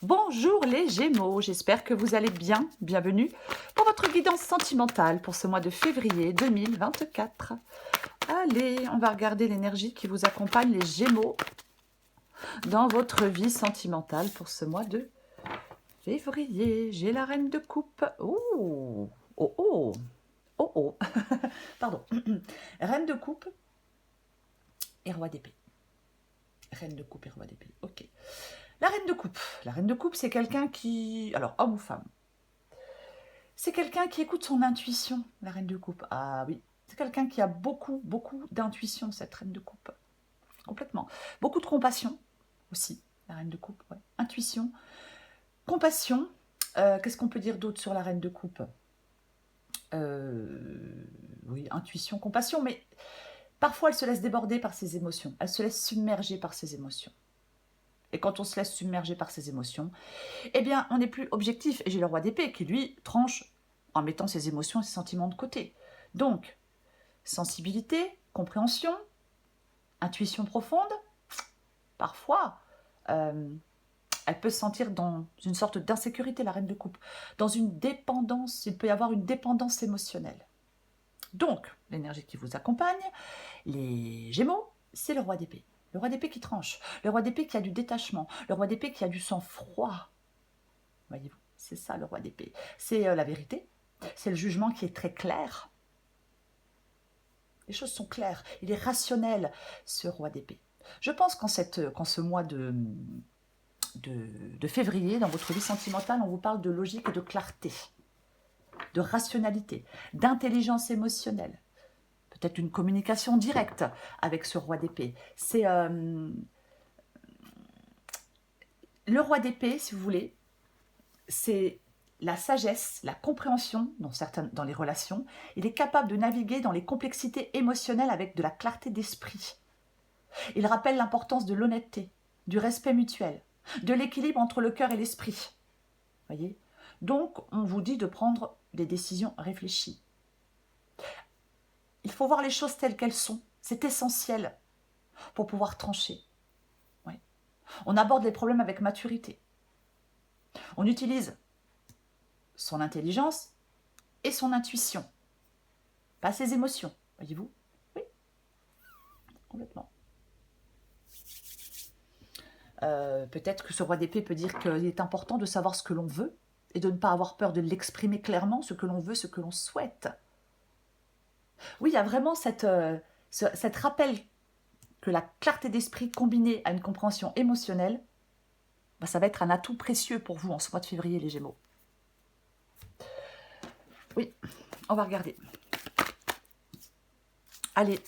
Bonjour les Gémeaux, j'espère que vous allez bien. Bienvenue pour votre guidance sentimentale pour ce mois de février 2024. Allez, on va regarder l'énergie qui vous accompagne les Gémeaux dans votre vie sentimentale pour ce mois de février. J'ai la reine de coupe. Oh, oh, oh, oh, oh. Pardon. Reine de coupe et roi d'épée. Reine de coupe et roi d'épée, ok. La reine de coupe. La reine de coupe, c'est quelqu'un qui... Alors, homme ou femme? C'est quelqu'un qui écoute son intuition, la reine de coupe. Ah oui, c'est quelqu'un qui a beaucoup d'intuition, cette reine de coupe. Complètement. Beaucoup de compassion aussi, la reine de coupe. Ouais. Intuition, compassion. Qu'est-ce qu'on peut dire d'autre sur la reine de coupe? Oui, intuition, compassion, mais parfois elle se laisse déborder par ses émotions. Elle se laisse submerger par ses émotions. Et quand on se laisse submerger par ses émotions, eh bien, on n'est plus objectif. Et j'ai le roi d'épée qui, lui, tranche en mettant ses émotions et ses sentiments de côté. Donc, sensibilité, compréhension, intuition profonde, parfois, elle peut se sentir dans une sorte d'insécurité, la reine de coupe, dans une dépendance, il peut y avoir une dépendance émotionnelle. Donc, l'énergie qui vous accompagne, les Gémeaux, c'est le roi d'épée. Le roi d'épée qui tranche, le roi d'épée qui a du détachement, le roi d'épée qui a du sang-froid. Voyez-vous, c'est ça le roi d'épée. C'est la vérité, c'est le jugement qui est très clair. Les choses sont claires, il est rationnel, ce roi d'épée. Je pense qu'en ce mois de février, dans votre vie sentimentale, on vous parle de logique et de clarté, de rationalité, d'intelligence émotionnelle. Peut-être une communication directe avec ce roi d'épée. C'est le roi d'épée, si vous voulez, c'est la sagesse, la compréhension dans les relations. Il est capable de naviguer dans les complexités émotionnelles avec de la clarté d'esprit. Il rappelle l'importance de l'honnêteté, du respect mutuel, de l'équilibre entre le cœur et l'esprit. Voyez ? Donc, on vous dit de prendre des décisions réfléchies. Il faut voir les choses telles qu'elles sont. C'est essentiel pour pouvoir trancher. Oui. On aborde les problèmes avec maturité. On utilise son intelligence et son intuition, pas ses émotions, voyez-vous? Oui, complètement. Peut-être que ce roi d'épée peut dire qu'il est important de savoir ce que l'on veut et de ne pas avoir peur de l'exprimer clairement, ce que l'on veut, ce que l'on souhaite. Oui, il y a vraiment cette rappel que la clarté d'esprit combinée à une compréhension émotionnelle, ça va être un atout précieux pour vous en ce mois de février, les Gémeaux. Oui, on va regarder. Allez,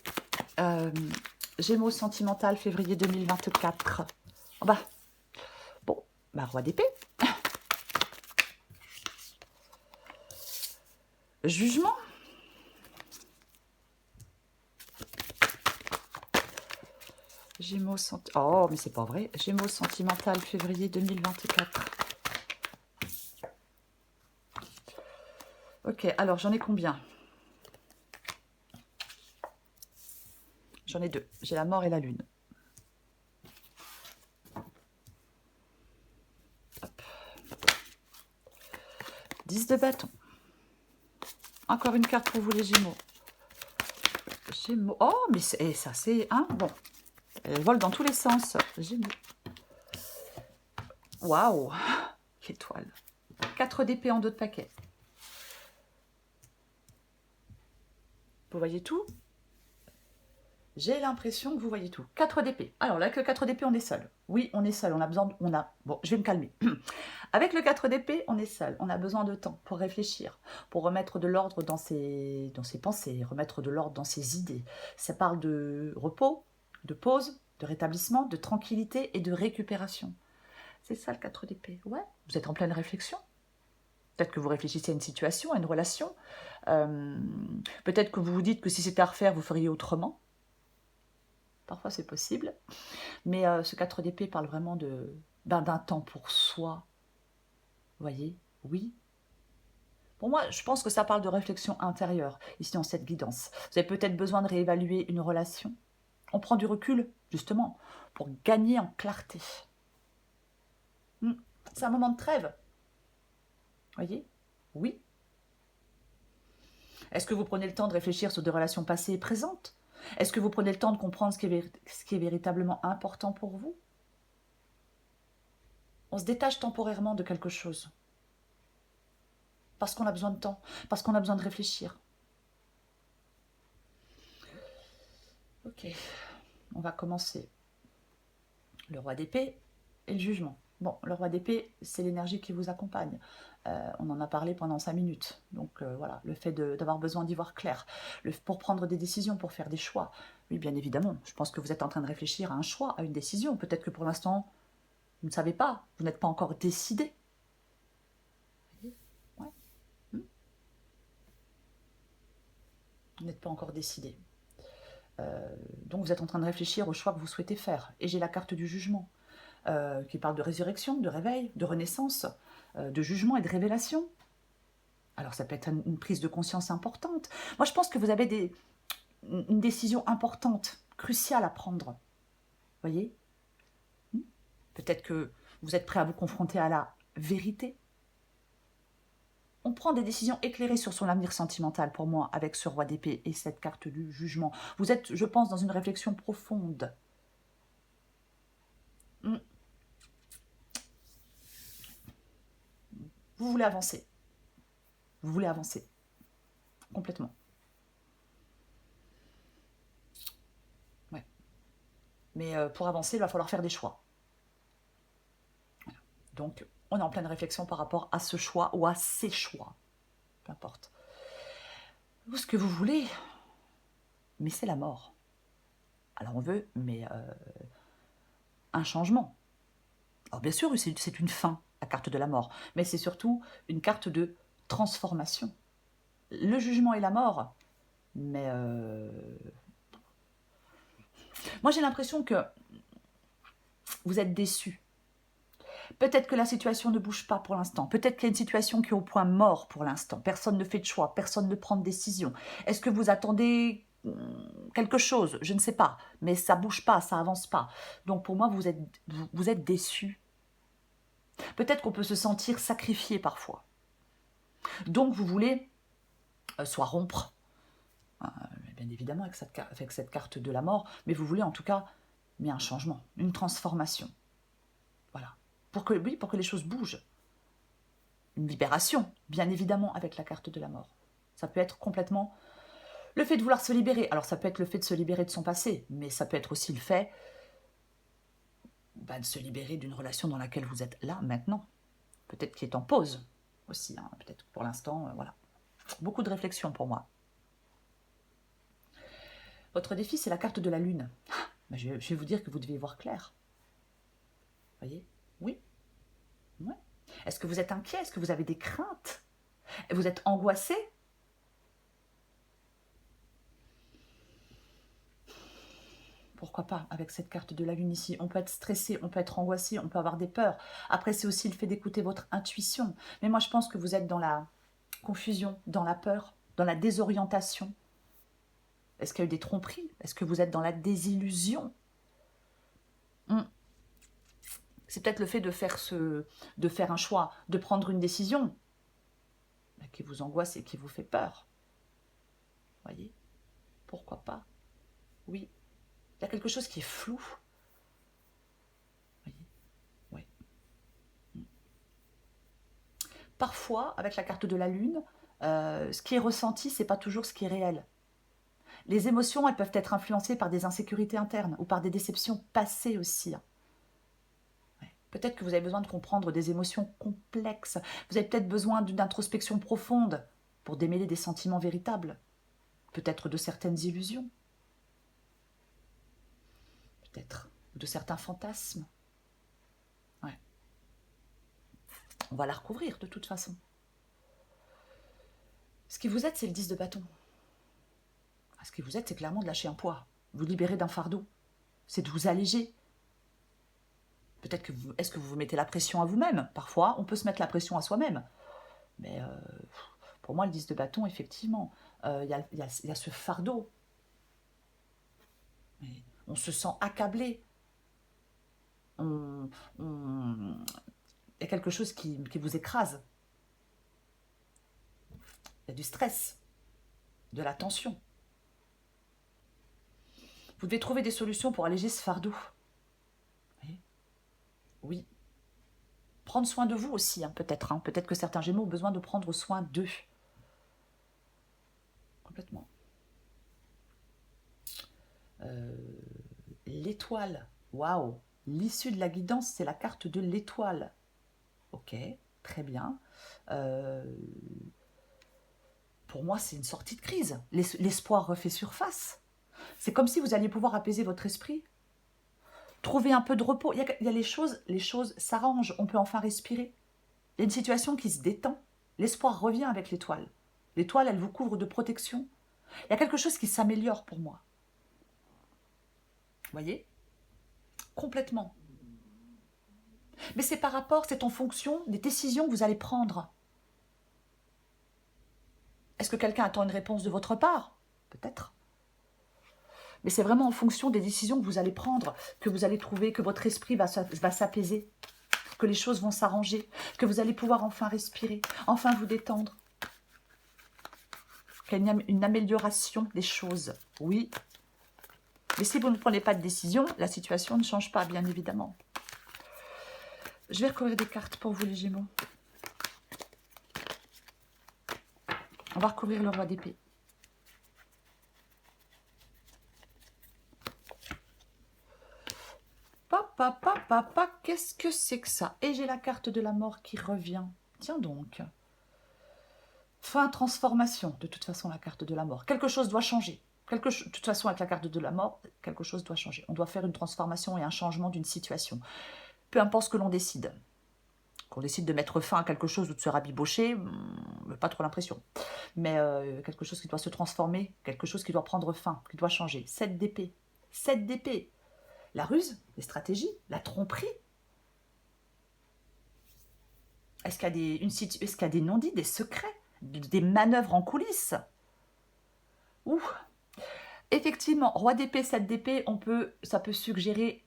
Gémeaux sentimental, février 2024. Bon, roi d'épée. Jugement. Gémeaux sentimental. Oh, mais c'est pas vrai. Gémeaux sentimental, février 2024. Ok, alors j'en ai combien? J'en ai deux. J'ai la mort et la lune. Hop. 10 de bâton. Encore une carte pour vous les Gémeaux. Gémeaux. Oh, mais ça c'est... Hein, bon. Elle vole dans tous les sens. Gémeaux. Waouh. L'étoile. 4 d'épée en dos de paquet. Vous voyez tout? J'ai l'impression que vous voyez tout. 4 d'épée. Alors là, avec le 4 d'épée, on est seul. Oui, on est seul. On a besoin de... Bon, je vais me calmer. Avec le 4 d'épée, on est seul. On a besoin de temps pour réfléchir, pour remettre de l'ordre dans ses pensées, remettre de l'ordre dans ses idées. Ça parle de repos, de pause, de rétablissement, de tranquillité et de récupération. C'est ça le 4 d'épée. Ouais, vous êtes en pleine réflexion. Peut-être que vous réfléchissez à une situation, à une relation. Peut-être que vous vous dites que si c'était à refaire, vous feriez autrement. Parfois, c'est possible. Mais ce 4 d'épée parle vraiment d'un temps pour soi. Vous voyez? Oui. Pour moi, je pense que ça parle de réflexion intérieure, ici dans cette guidance. Vous avez peut-être besoin de réévaluer une relation. On prend du recul, justement, pour gagner en clarté. C'est un moment de trêve. Voyez? Oui. Est-ce que vous prenez le temps de réfléchir sur des relations passées et présentes? Est-ce que vous prenez le temps de comprendre ce qui est véritablement important pour vous? On se détache temporairement de quelque chose. Parce qu'on a besoin de temps, parce qu'on a besoin de réfléchir. Ok, on va commencer. Le roi d'épée et le jugement. Bon, le roi d'épée, c'est l'énergie qui vous accompagne. On en a parlé pendant 5 minutes. Donc voilà, le fait d'avoir besoin d'y voir clair, pour prendre des décisions, pour faire des choix. Oui, bien évidemment, je pense que vous êtes en train de réfléchir à un choix, à une décision. Peut-être que pour l'instant, vous ne savez pas, vous n'êtes pas encore décidé. Ouais. Vous n'êtes pas encore décidé. Donc vous êtes en train de réfléchir au choix que vous souhaitez faire. Et j'ai la carte du jugement, qui parle de résurrection, de réveil, de renaissance, de jugement et de révélation. Alors ça peut être une prise de conscience importante. Moi je pense que vous avez une décision importante, cruciale à prendre. Voyez? Peut-être que vous êtes prêt à vous confronter à la vérité. On prend des décisions éclairées sur son avenir sentimental, pour moi, avec ce roi d'épée et cette carte du jugement. Vous êtes, je pense, dans une réflexion profonde. Vous voulez avancer. Vous voulez avancer. Complètement. Ouais. Mais pour avancer, il va falloir faire des choix. Voilà. Donc, on est en pleine réflexion par rapport à ce choix ou à ces choix. Peu importe. Vous, ce que vous voulez, mais c'est la mort. Alors on veut, mais un changement. Alors bien sûr, c'est une fin, la carte de la mort, mais c'est surtout une carte de transformation. Le jugement et la mort, mais moi j'ai l'impression que vous êtes déçus. Peut-être que la situation ne bouge pas pour l'instant. Peut-être qu'il y a une situation qui est au point mort pour l'instant. Personne ne fait de choix, personne ne prend de décision. Est-ce que vous attendez quelque chose? Je ne sais pas. Mais ça bouge pas, ça avance pas. Donc pour moi, vous êtes déçus. Peut-être qu'on peut se sentir sacrifié parfois. Donc vous voulez soit rompre, bien évidemment avec cette carte de la mort, mais vous voulez en tout cas un changement, une transformation. Voilà. Pour que les choses bougent. Une libération, bien évidemment, avec la carte de la mort. Ça peut être complètement le fait de vouloir se libérer. Alors ça peut être le fait de se libérer de son passé, mais ça peut être aussi le fait de se libérer d'une relation dans laquelle vous êtes là, maintenant. Peut-être qui est en pause aussi, hein. Peut-être pour l'instant, voilà. Beaucoup de réflexion pour moi. Votre défi, c'est la carte de la lune. Je vais vous dire que vous devez voir clair. Voyez? Oui. Ouais. Est-ce que vous êtes inquiet? Est-ce que vous avez des craintes? Vous êtes angoissé? Pourquoi pas, avec cette carte de la lune ici? On peut être stressé, on peut être angoissé, on peut avoir des peurs. Après, c'est aussi le fait d'écouter votre intuition. Mais moi, je pense que vous êtes dans la confusion, dans la peur, dans la désorientation. Est-ce qu'il y a eu des tromperies? Est-ce que vous êtes dans la désillusion? C'est peut-être le fait de faire un choix, de prendre une décision qui vous angoisse et qui vous fait peur. Voyez? Pourquoi pas? Oui. Il y a quelque chose qui est flou. Voyez? Oui. Parfois, avec la carte de la lune, ce qui est ressenti, c'est pas toujours ce qui est réel. Les émotions, elles peuvent être influencées par des insécurités internes ou par des déceptions passées aussi. Peut-être que vous avez besoin de comprendre des émotions complexes. Vous avez peut-être besoin d'une introspection profonde pour démêler des sentiments véritables. Peut-être de certaines illusions. Peut-être de certains fantasmes. Ouais. On va la recouvrir de toute façon. Ce qui vous aide, c'est le 10 de bâton. Ce qui vous aide, c'est clairement de lâcher un poids. Vous libérer d'un fardeau. C'est de vous alléger. Peut-être que est-ce que vous vous mettez la pression à vous-même? Parfois, on peut se mettre la pression à soi-même. Mais pour moi, le 10 de bâton, effectivement, il y a ce fardeau. On se sent accablé. y a quelque chose qui vous écrase. Il y a du stress, de la tension. Vous devez trouver des solutions pour alléger ce fardeau. Oui. Oui. Prendre soin de vous aussi, hein, peut-être. Hein. Peut-être que certains Gémeaux ont besoin de prendre soin d'eux. Complètement. L'étoile. Waouh. L'issue de la guidance, c'est la carte de l'étoile. Ok, très bien. Pour moi, c'est une sortie de crise. L'espoir refait surface. C'est comme si vous alliez pouvoir apaiser votre esprit. Trouver un peu de repos. Il y a les choses s'arrangent. On peut enfin respirer. Il y a une situation qui se détend. L'espoir revient avec l'étoile. L'étoile, elle vous couvre de protection. Il y a quelque chose qui s'améliore pour moi. Vous voyez? Complètement. Mais c'est par rapport, c'est en fonction des décisions que vous allez prendre. Est-ce que quelqu'un attend une réponse de votre part? Peut-être. Mais c'est vraiment en fonction des décisions que vous allez prendre, que vous allez trouver que votre esprit va s'apaiser, que les choses vont s'arranger, que vous allez pouvoir enfin respirer, enfin vous détendre. Qu'il y a une amélioration des choses, oui. Mais si vous ne prenez pas de décision, la situation ne change pas, bien évidemment. Je vais recouvrir des cartes pour vous, les Gémeaux. On va recouvrir le roi d'épée. Papa, qu'est-ce que c'est que ça? Et j'ai la carte de la mort qui revient. Tiens donc. Fin, transformation. De toute façon, la carte de la mort. Quelque chose doit changer. De toute façon, avec la carte de la mort, quelque chose doit changer. On doit faire une transformation et un changement d'une situation. Peu importe ce que l'on décide. Qu'on décide de mettre fin à quelque chose ou de se rabibocher, pas trop l'impression. Mais quelque chose qui doit se transformer, quelque chose qui doit prendre fin, qui doit changer. 7 d'épée. 7 d'épée. La ruse, les stratégies, la tromperie. Est-ce qu'il y a des non-dits, des secrets, des manœuvres en coulisses? Ouh. Effectivement, roi d'épée, 7 d'épée, ça peut suggérer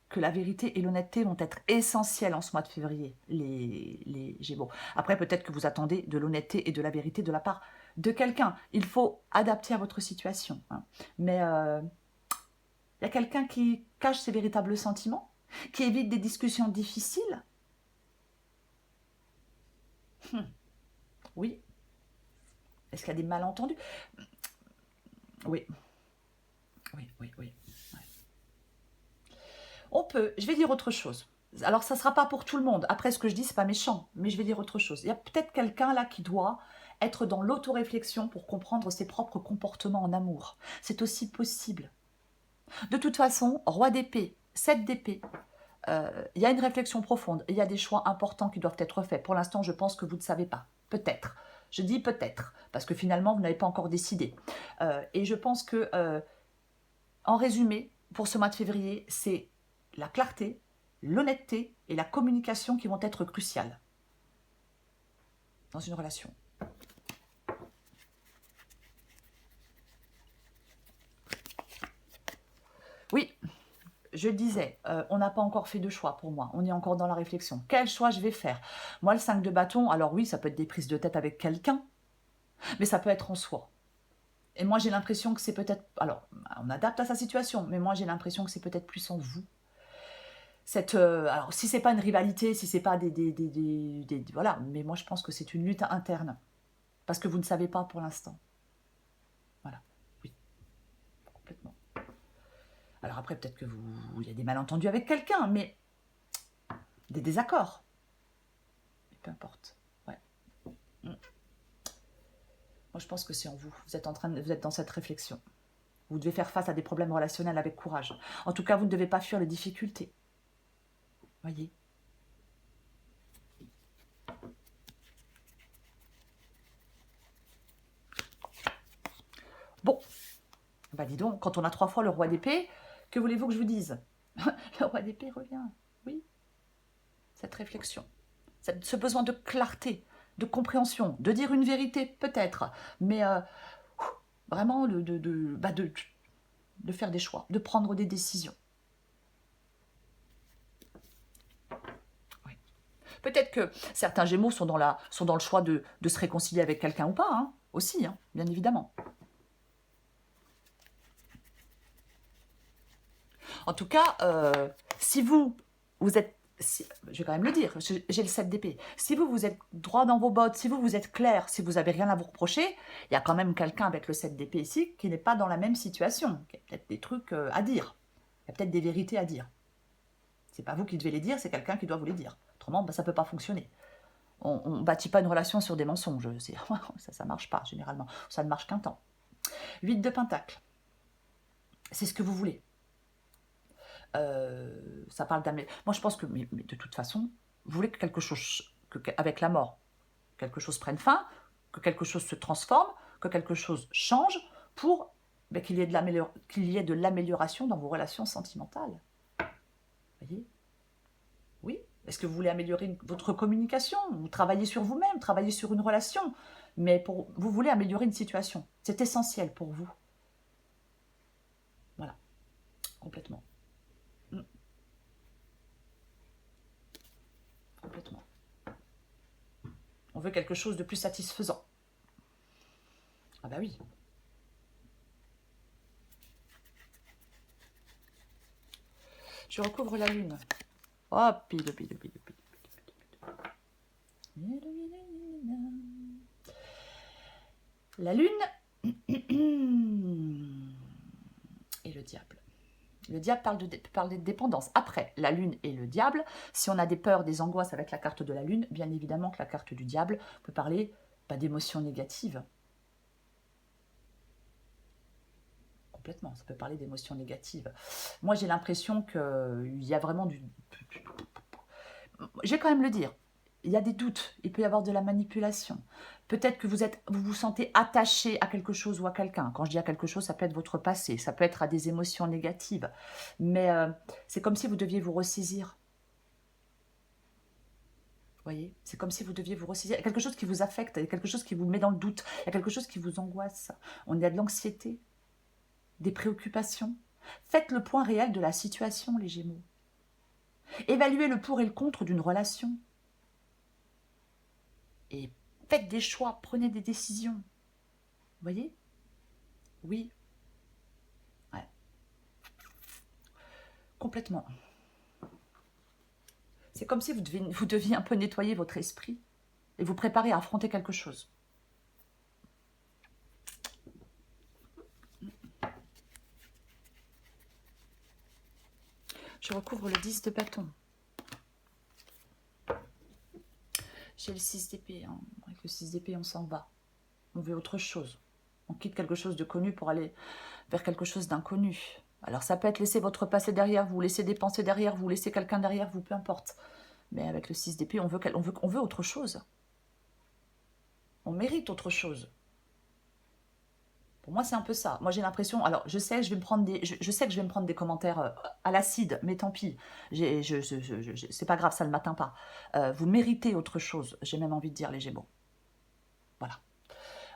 que la vérité et l'honnêteté vont être essentielles en ce mois de février, les Gémeaux. Après, peut-être que vous attendez de l'honnêteté et de la vérité de la part de quelqu'un. Il faut adapter à votre situation. Hein. Mais il y a quelqu'un qui cache ses véritables sentiments, qui évite des discussions difficiles. Oui. Est-ce qu'il y a des malentendus? Oui. Oui. Ouais. On peut, je vais dire autre chose. Alors, ça ne sera pas pour tout le monde. Après, ce que je dis, c'est pas méchant, mais je vais dire autre chose. Il y a peut-être quelqu'un là qui doit être dans l'autoréflexion pour comprendre ses propres comportements en amour. C'est aussi possible. De toute façon, roi d'épée, 7 d'épée, il y a une réflexion profonde. Il y a des choix importants qui doivent être faits. Pour l'instant, je pense que vous ne savez pas. Peut-être. Je dis peut-être, parce que finalement, vous n'avez pas encore décidé. Et je pense que, en résumé, pour ce mois de février, c'est la clarté, l'honnêteté et la communication qui vont être cruciales dans une relation. Oui, je disais, on n'a pas encore fait de choix pour moi. On est encore dans la réflexion. Quel choix je vais faire? Moi, le 5 de bâton, alors oui, ça peut être des prises de tête avec quelqu'un, mais ça peut être en soi. Et moi, j'ai l'impression que c'est peut-être... Alors, on adapte à sa situation, mais moi, j'ai l'impression que c'est peut-être plus en vous. Alors, si c'est pas une rivalité, si c'est pas voilà, mais moi, je pense que c'est une lutte interne. Parce que vous ne savez pas pour l'instant. Voilà, oui, complètement. Alors après, peut-être que il y a des malentendus avec quelqu'un, mais des désaccords. Mais peu importe. Ouais. Moi, je pense que c'est en vous. Vous êtes dans cette réflexion. Vous devez faire face à des problèmes relationnels avec courage. En tout cas, vous ne devez pas fuir les difficultés. Voyez. Bon, bah dis donc, quand on a 3 fois le roi d'épée, que voulez-vous que je vous dise? Le roi d'épée revient, oui. Cette réflexion, ce besoin de clarté, de compréhension, de dire une vérité peut-être, mais vraiment de faire des choix, de prendre des décisions. Oui. Peut-être que certains Gémeaux sont dans le choix de se réconcilier avec quelqu'un ou pas, hein, aussi, hein, bien évidemment. En tout cas, si vous êtes, je vais quand même le dire, j'ai le 7 d'épée. Si vous êtes droit dans vos bottes, si vous êtes clair, si vous n'avez rien à vous reprocher, il y a quand même quelqu'un avec le 7 d'épée ici qui n'est pas dans la même situation. Il y a peut-être des trucs à dire. Il y a peut-être des vérités à dire. C'est pas vous qui devez les dire, c'est quelqu'un qui doit vous les dire. Autrement, ça ne peut pas fonctionner. On ne bâtit pas une relation sur des mensonges. Ça ne marche pas, généralement. Ça ne marche qu'un temps. 8 de Pentacle. C'est ce que vous voulez. Ça parle d'amélioration. Moi, je pense que, mais de toute façon, vous voulez que quelque chose, avec la mort, quelque chose prenne fin, que quelque chose se transforme, que quelque chose change pour qu'il y ait de l'amélioration dans vos relations sentimentales. Vous voyez? Oui. Est-ce que vous voulez améliorer votre communication? Vous travaillez sur vous-même, travaillez sur une relation, mais vous voulez améliorer une situation. C'est essentiel pour vous. Voilà, complètement. Complètement. On veut quelque chose de plus satisfaisant. Ah bah oui. Je recouvre la lune. Oh, pile. La lune et le diable. Le diable parle de dépendance. Après, la lune et le diable, si on a des peurs, des angoisses avec la carte de la lune, bien évidemment que la carte du diable peut parler d'émotions négatives. Complètement, ça peut parler d'émotions négatives. Moi, j'ai l'impression qu'il y a vraiment du... Je vais quand même le dire, il y a des doutes, il peut y avoir de la manipulation. Peut-être que vous vous sentez attaché à quelque chose ou à quelqu'un. Quand je dis à quelque chose, ça peut être votre passé, ça peut être à des émotions négatives. Mais c'est comme si vous deviez vous ressaisir. Vous voyez? C'est comme si vous deviez vous ressaisir. Il y a quelque chose qui vous affecte, il y a quelque chose qui vous met dans le doute, il y a quelque chose qui vous angoisse. On a de l'anxiété, des préoccupations. Faites le point réel de la situation, les Gémeaux. Évaluez le pour et le contre d'une relation. Et faites des choix, prenez des décisions. Vous voyez? Oui. Ouais. Complètement. C'est comme si vous deviez un peu nettoyer votre esprit et vous préparer à affronter quelque chose. Je recouvre le 10 de bâton. J'ai le 6 d'épée. Hein. Avec le 6 d'épée, on s'en va. On veut autre chose. On quitte quelque chose de connu pour aller vers quelque chose d'inconnu. Alors ça peut être laisser votre passé derrière vous, laisser des pensées derrière vous, laisser quelqu'un derrière vous, peu importe. Mais avec le 6 d'épée, on veut autre chose. On mérite autre chose. Pour moi, c'est un peu ça. Moi, j'ai l'impression... Alors, je sais, je sais que je vais me prendre des commentaires à l'acide, mais tant pis. C'est pas grave, ça ne m'atteint pas. Vous méritez autre chose, j'ai même envie de dire, les Gémeaux. Voilà.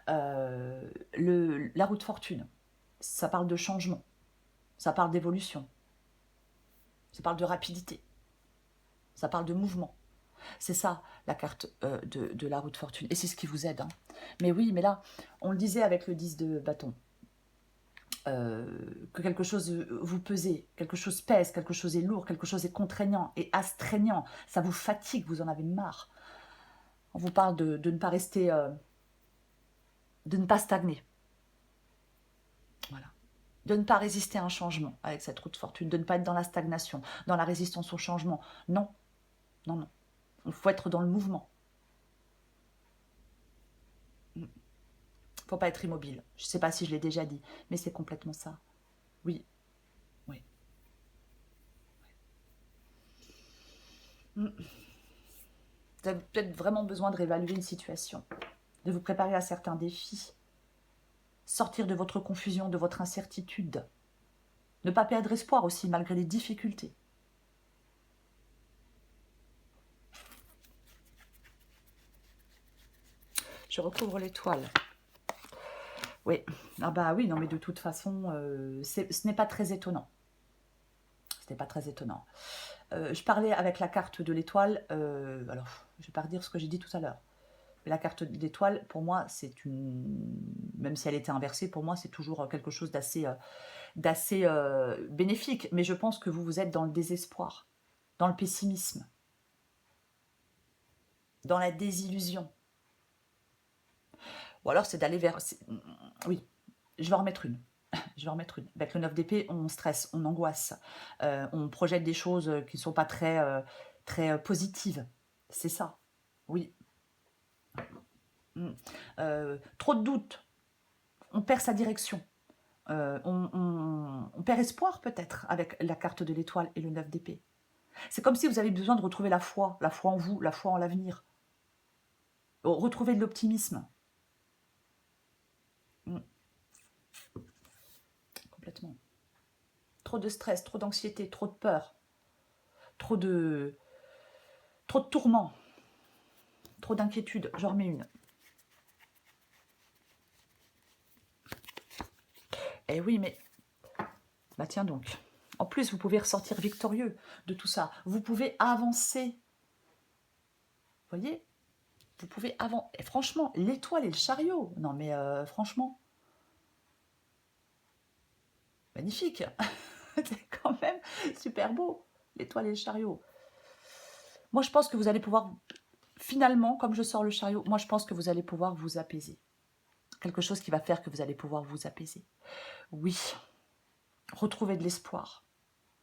La roue de fortune, ça parle de changement. Ça parle d'évolution. Ça parle de rapidité. Ça parle de mouvement. C'est ça, la carte de la roue de fortune. Et c'est ce qui vous aide. Hein. Mais oui, mais là, on le disait avec le 10 de bâton. Que quelque chose vous pesez, quelque chose pèse, quelque chose est lourd, quelque chose est contraignant et astreignant. Ça vous fatigue, vous en avez marre. On vous parle de ne pas rester... de ne pas stagner. Voilà. De ne pas résister à un changement avec cette roue de fortune. De ne pas être dans la stagnation, dans la résistance au changement. Non. Non, non. Il faut être dans le mouvement. Il ne faut pas être immobile. Je ne sais pas si je l'ai déjà dit, mais c'est complètement ça. Oui. Oui. Vous avez peut-être vraiment besoin de réévaluer une situation, de vous préparer à certains défis, sortir de votre confusion, de votre incertitude, ne pas perdre espoir aussi malgré les difficultés. Je recouvre l'étoile. Oui, ah bah oui, non mais de toute façon, ce n'est pas très étonnant. Ce n'est pas très étonnant. Je parlais avec la carte de l'étoile, alors je ne vais pas redire ce que j'ai dit tout à l'heure. Mais la carte de l'étoile, pour moi, c'est une... Même si elle était inversée, pour moi, c'est toujours quelque chose d'assez bénéfique. Mais je pense que vous êtes dans le désespoir, dans le pessimisme, dans la désillusion. Ou alors c'est d'aller vers... Oui, je vais en remettre une. Je vais en remettre une. Avec le 9 d'épée, on stresse, on angoisse. On projette des choses qui ne sont pas très positives. C'est ça. Oui. Trop de doutes. On perd sa direction. On perd espoir peut-être avec la carte de l'étoile et le 9 d'épée. C'est comme si vous avez besoin de retrouver la foi en vous, la foi en l'avenir. Retrouver de l'optimisme. Complètement. Trop de stress, trop d'anxiété, trop de peur, trop de tourments, trop d'inquiétude. J'en remets une. Eh oui, mais... Bah tiens donc. En plus, vous pouvez ressortir victorieux de tout ça. Vous pouvez avancer. Vous voyez? Vous pouvez avancer. Et franchement, l'étoile et le chariot. Non mais franchement. Magnifique. C'est quand même super beau. L'étoile et le chariot. Moi, je pense que vous allez pouvoir... Finalement, comme je sors le chariot, moi, je pense que vous allez pouvoir vous apaiser. Quelque chose qui va faire que vous allez pouvoir vous apaiser. Oui. Retrouver de l'espoir.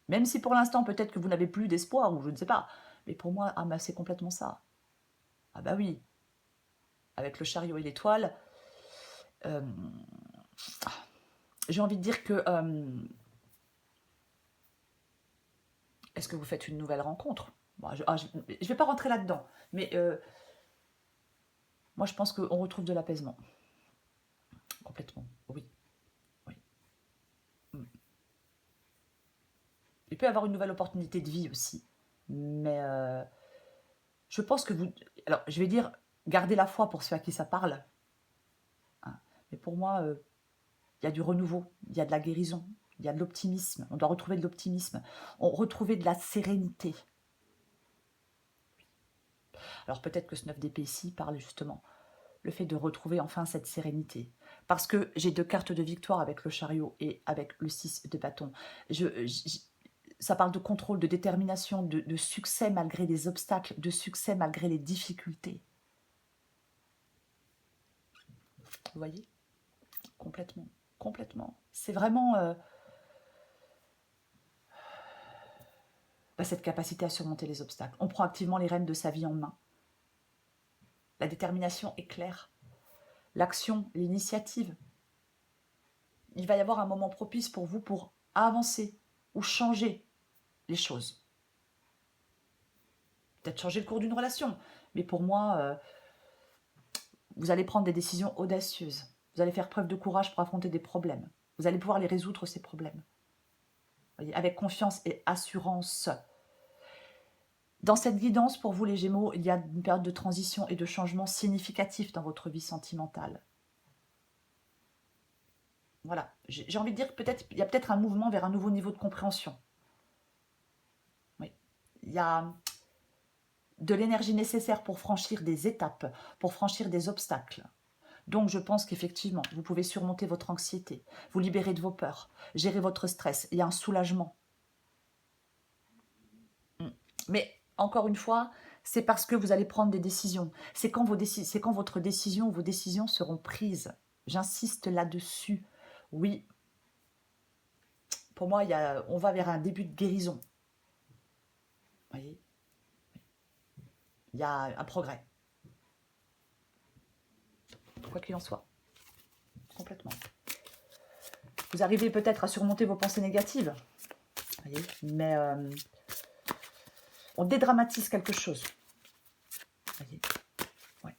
Même si pour l'instant, peut-être que vous n'avez plus d'espoir, ou je ne sais pas. Mais pour moi, ah, bah, c'est complètement ça. Ah bah oui. Avec le chariot et l'étoile, j'ai envie de dire que... est-ce que vous faites une nouvelle rencontre? Bon, je ne vais pas rentrer là-dedans. Mais moi, je pense qu'on retrouve de l'apaisement. Complètement. Oui. Oui. Il peut y avoir une nouvelle opportunité de vie aussi. Mais je pense que vous... Alors, je vais dire, gardez la foi pour ceux à qui ça parle. Hein. Mais pour moi, il y a du renouveau, il y a de la guérison, il y a de l'optimisme. On doit retrouver de l'optimisme. On retrouver de la sérénité. Alors peut-être que ce 9 d'épée ici parle justement le fait de retrouver enfin cette sérénité. Parce que j'ai 2 cartes de victoire avec le chariot et avec le 6 de bâton. Ça parle de contrôle, de détermination, de succès malgré les obstacles, de succès malgré les difficultés. Vous voyez? Complètement. Complètement. C'est vraiment cette capacité à surmonter les obstacles. On prend activement les rênes de sa vie en main. La détermination est claire. L'action, l'initiative. Il va y avoir un moment propice pour vous pour avancer ou changer les choses. Peut-être changer le cours d'une relation. Mais pour moi, vous allez prendre des décisions audacieuses. Vous allez faire preuve de courage pour affronter des problèmes. Vous allez pouvoir les résoudre, ces problèmes. Voyez, avec confiance et assurance. Dans cette guidance, pour vous les Gémeaux, il y a une période de transition et de changement significatif dans votre vie sentimentale. Voilà, j'ai envie de dire peut-être il y a peut-être un mouvement vers un nouveau niveau de compréhension. Oui, il y a de l'énergie nécessaire pour franchir des étapes, pour franchir des obstacles. Donc je pense qu'effectivement, vous pouvez surmonter votre anxiété, vous libérer de vos peurs, gérer votre stress. Il y a un soulagement. Mais encore une fois, c'est parce que vous allez prendre des décisions. C'est quand vos décisions seront prises. J'insiste là-dessus. Oui, pour moi, on va vers un début de guérison. Vous voyez? Il y a un progrès. Quoi qu'il en soit. Complètement. Vous arrivez peut-être à surmonter vos pensées négatives. Vous voyez? Mais on dédramatise quelque chose. Vous voyez? Ouais.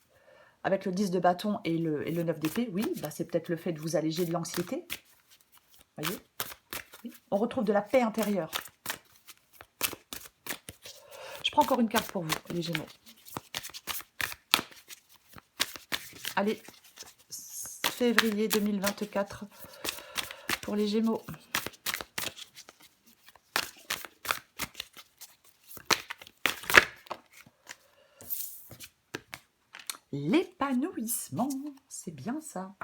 Avec le 10 de bâton et le 9 d'épée, oui, bah c'est peut-être le fait de vous alléger de l'anxiété. Vous voyez? Oui. On retrouve de la paix intérieure. Je prends encore une carte pour vous, les Gémeaux. Allez, février 2024 pour les Gémeaux. l'épanouissement, c'est bien ça.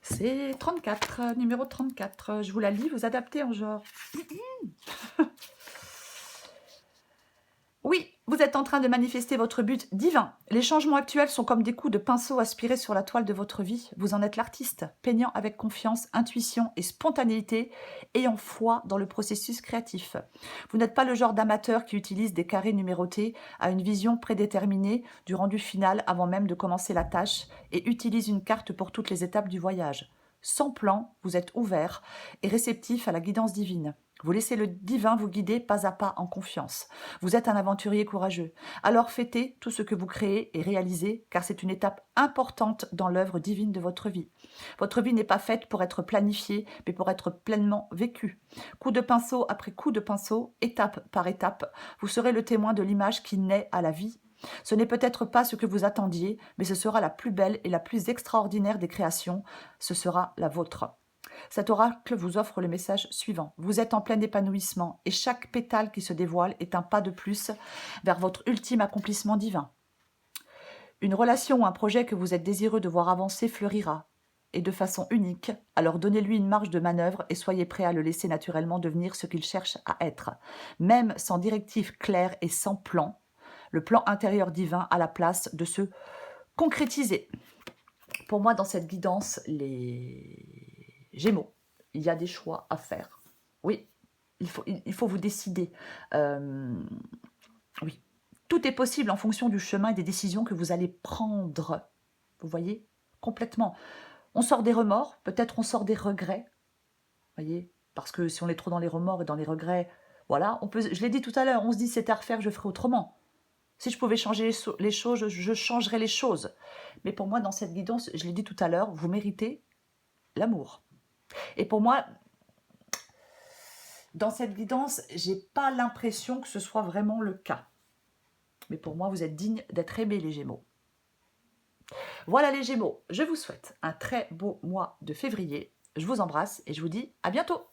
C'est 34, numéro 34. Je vous la lis, vous adaptez en genre. Oui, vous êtes en train de manifester votre but divin. Les changements actuels sont comme des coups de pinceau aspirés sur la toile de votre vie. Vous en êtes l'artiste, peignant avec confiance, intuition et spontanéité, ayant foi dans le processus créatif. Vous n'êtes pas le genre d'amateur qui utilise des carrés numérotés, a une vision prédéterminée du rendu final avant même de commencer la tâche et utilise une carte pour toutes les étapes du voyage. Sans plan, vous êtes ouvert et réceptif à la guidance divine. Vous laissez le divin vous guider pas à pas en confiance. Vous êtes un aventurier courageux. Alors fêtez tout ce que vous créez et réalisez, car c'est une étape importante dans l'œuvre divine de votre vie. Votre vie n'est pas faite pour être planifiée, mais pour être pleinement vécue. Coup de pinceau après coup de pinceau, étape par étape, vous serez le témoin de l'image qui naît à la vie. Ce n'est peut-être pas ce que vous attendiez, mais ce sera la plus belle et la plus extraordinaire des créations. Ce sera la vôtre. Cet oracle vous offre le message suivant. Vous êtes en plein épanouissement et chaque pétale qui se dévoile est un pas de plus vers votre ultime accomplissement divin. Une relation ou un projet que vous êtes désireux de voir avancer fleurira, et de façon unique, alors donnez-lui une marge de manœuvre et soyez prêt à le laisser naturellement devenir ce qu'il cherche à être. Même sans directive claire et sans plan, le plan intérieur divin a la place de se concrétiser. Pour moi, dans cette guidance, les Gémeaux, il y a des choix à faire. Oui, il faut vous décider. Oui, tout est possible en fonction du chemin et des décisions que vous allez prendre. Vous voyez, complètement. On sort des remords, peut-être on sort des regrets. Vous voyez, parce que si on est trop dans les remords et dans les regrets, voilà, je l'ai dit tout à l'heure, on se dit c'était à refaire, je ferai autrement. Si je pouvais changer les choses, je changerais les choses. Mais pour moi, dans cette guidance, je l'ai dit tout à l'heure, vous méritez l'amour. Et pour moi, dans cette guidance, j'ai pas l'impression que ce soit vraiment le cas. Mais pour moi, vous êtes digne d'être aimés, les Gémeaux. Voilà les Gémeaux, je vous souhaite un très beau mois de février. Je vous embrasse et je vous dis à bientôt.